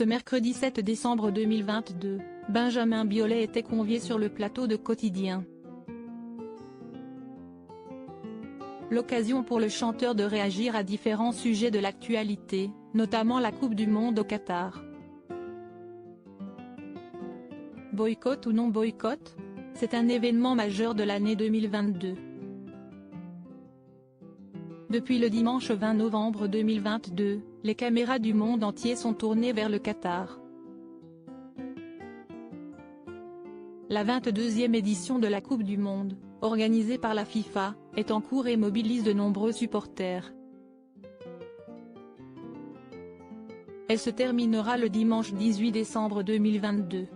Ce mercredi 7 décembre 2022, Benjamin Biolay était convié sur le plateau de Quotidien. L'occasion pour le chanteur de réagir à différents sujets de l'actualité, notamment la Coupe du Monde au Qatar. Boycott ou non boycott? C'est un événement majeur de l'année 2022. Depuis le dimanche 20 novembre 2022, les caméras du monde entier sont tournées vers le Qatar. La 22e édition de la Coupe du Monde, organisée par la FIFA, est en cours et mobilise de nombreux supporters. Elle se terminera le dimanche 18 décembre 2022.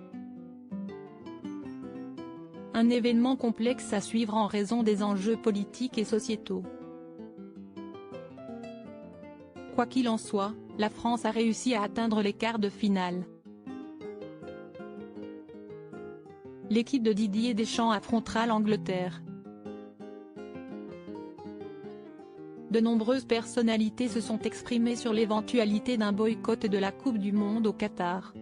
Un événement complexe à suivre en raison des enjeux politiques et sociétaux. Quoi qu'il en soit, la France a réussi à atteindre les quarts de finale. L'équipe de Didier Deschamps affrontera l'Angleterre. De nombreuses personnalités se sont exprimées sur l'éventualité d'un boycott de la Coupe du Monde au Qatar.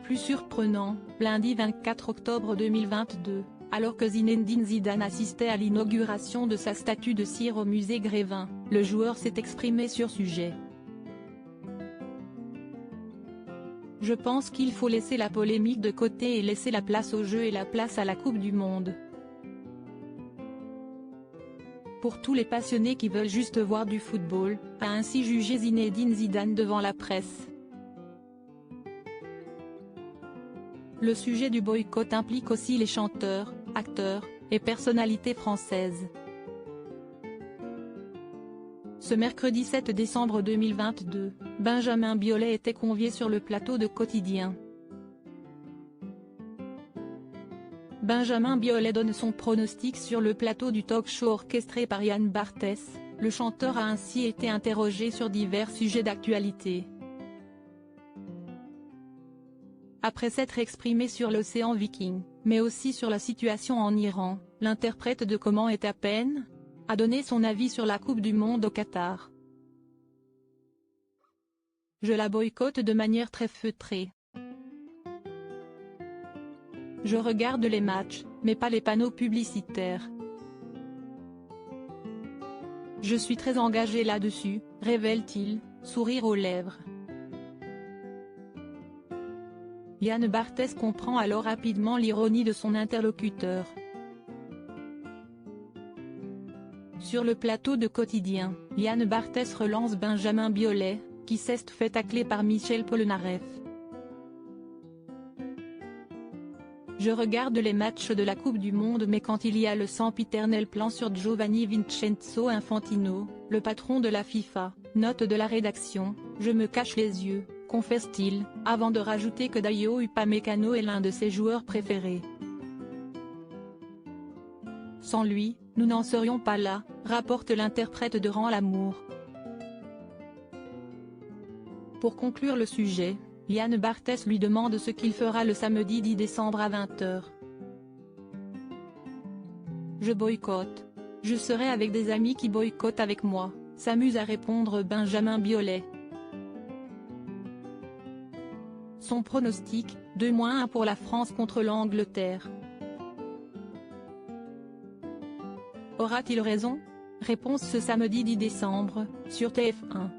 Plus surprenant, lundi 24 octobre 2022, alors que Zinedine Zidane assistait à l'inauguration de sa statue de cire au musée Grévin, le joueur s'est exprimé sur sujet. Je pense qu'il faut laisser la polémique de côté et laisser la place au jeu et la place à la Coupe du Monde. Pour tous les passionnés qui veulent juste voir du football, a ainsi jugé Zinedine Zidane devant la presse. Le sujet du boycott implique aussi les chanteurs, acteurs, et personnalités françaises. Ce mercredi 7 décembre 2022, Benjamin Biolay était convié sur le plateau de Quotidien. Benjamin Biolay donne son pronostic sur le plateau du talk-show orchestré par Yann Barthès. Le chanteur a ainsi été interrogé sur divers sujets d'actualité. Après s'être exprimé sur l'océan Viking, mais aussi sur la situation en Iran, l'interprète de Comment est à peine a donné son avis sur la Coupe du Monde au Qatar. Je la boycotte de manière très feutrée. Je regarde les matchs, mais pas les panneaux publicitaires. Je suis très engagé là-dessus, révèle-t-il, sourire aux lèvres. Yann Barthès comprend alors rapidement l'ironie de son interlocuteur. Sur le plateau de Quotidien, Yann Barthès relance Benjamin Biolay, qui s'est fait tacler par Michel Polnareff. Je regarde les matchs de la Coupe du Monde, mais quand il y a le sempiternel plan sur Giovanni Vincenzo Infantino, le patron de la FIFA, note de la rédaction, je me cache les yeux, confesse-t-il, avant de rajouter que Dayo Upamecano est l'un de ses joueurs préférés. Sans lui, nous n'en serions pas là, rapporte l'interprète de Rends l'amour. Pour conclure le sujet, Yann Barthès lui demande ce qu'il fera le samedi 10 décembre à 20 h. Je boycotte. Je serai avec des amis qui boycottent avec moi, s'amuse à répondre Benjamin Biolay. Son pronostic, 2-1 pour la France contre l'Angleterre. Aura-t-il raison? Réponse ce samedi 10 décembre, sur TF1.